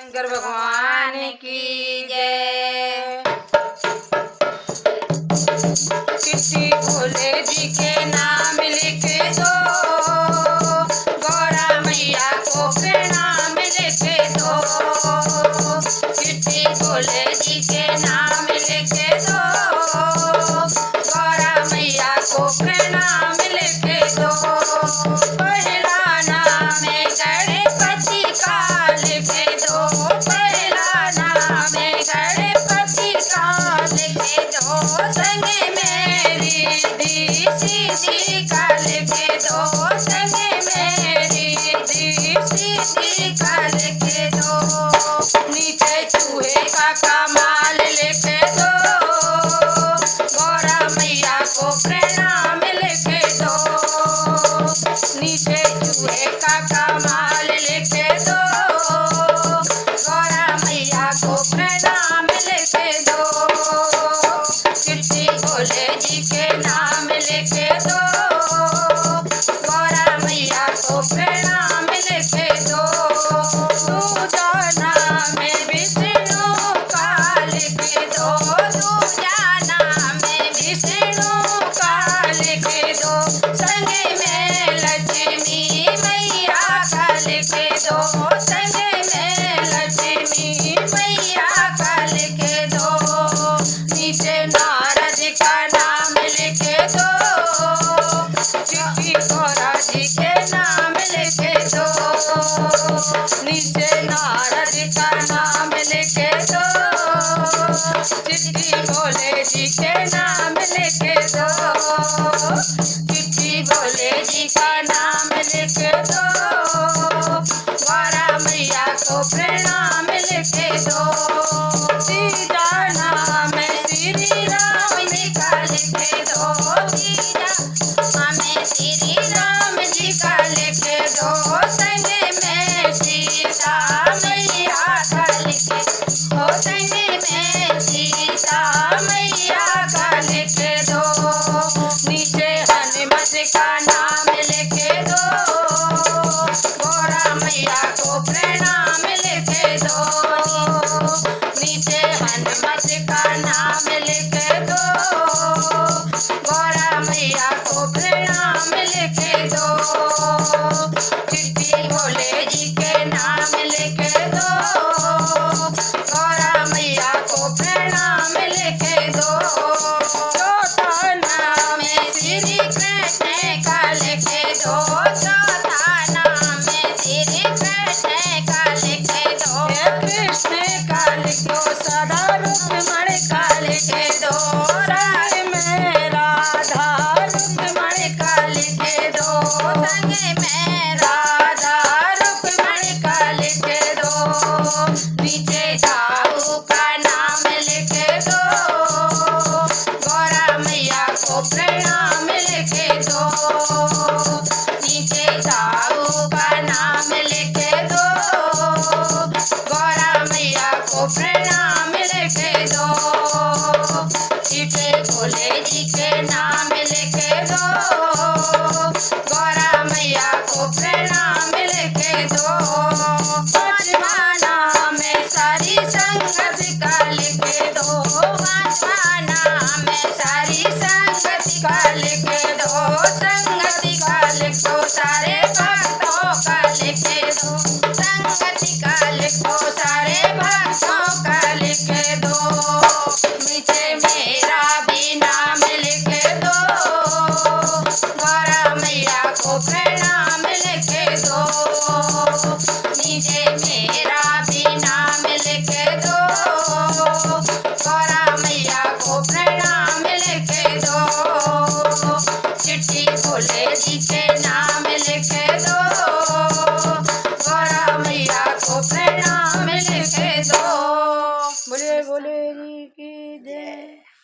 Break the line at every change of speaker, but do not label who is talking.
शंकर भगवान की जय। चिट्ठी भोले जी के नाम लिख दो, गौरा मैया को प्रणाम लिख दो। चिट्ठी भोले जी के नाम लिख दो, गौरा मैया को प्रणाम लिख दो। पहला नाम गणपति का लिख दो, पहला नाम गणपति का लिख दो। संग मेरी दी सीधी का लिख दो, संग मेरी दी सीधी का लिख दो। नीचे चूहे का कमाल लिख दो, गौरा मैया को प्रणाम लिख दो। नीचे चूहे का कमाल लिख दो, गौरा मैया को प्रणाम लिख दो। चिट्ठी भोले जी के नाम लिख दो, गौरा मैया को प्रणाम लिख दो। दूजा नाम विष्णु का लिख दो, दूजा नाम विष्णु का लिख दो। संग में लक्ष्मी मैया का लिख दो, संग में लक्ष्मी मैया का लिख दो। नीचे नारद का नाम लिख दो, चिट्ठी गौरा जी के नाम लिख दो। नीचे नारद का नाम लिख दो, चिट्ठी भोले जी के नाम लिख दो। चिट्ठी भोले जी का नाम लिख दो, गौरा मैया को प्रणाम लिख दो। तीजा नाम श्री राम जी का लिख दो, तीजा हमें श्री राम जी का लिख दो। संग में सीता मैया का लिख दो, संग में सीता मैया का लिख दो। नीचे हनुमत का नाम लिख दो, गौरा मैया को प्रणाम लिख दो। नीचे हनुमत का नाम लिख दो, गौरा मैया को प्रणाम लिख दो। चिट्ठी भोले जी के नाम लिख दो, गौरा मैया को प्रणाम लिख दो। चौथा नाम श्री कृष्ण का लिख दो, चौथा नाम श्री कृष्ण का लिख दो। कृष्ण का लिख दो, सदा रुक्मण का लिख दो। संग में राधा रुक्मण का लिख दो, संग में राधा रुक्मण का लिख दो। नीचे दाऊ का नाम लिख दो, गौरा मैया को प्रणाम लिख दो। नीचे दाऊ का नाम लिख दो, गौरा मैया को प्रणाम लिख दो। चिट्ठी भोले जी के नाम लिख दो, गौरा मैया को प्रणाम लिख दो। पांचवा नाम सारी संगत का लिख दो, पांचवा नाम सारी संगत का लिख दो। संगति का लिख दो, सारे भक्तों का लिख दो, संगति का लिख दो, सारे भक्तों का लिख दो। नीचे मेरा भी नाम लिख दो, गौरा मैया को प्रणाम लिख दो। नीचे मेरा भी नाम लिख दो, गौरा मैया को प्रणाम लिख दो। चिट्ठी भोले जी के नाम लिख दो,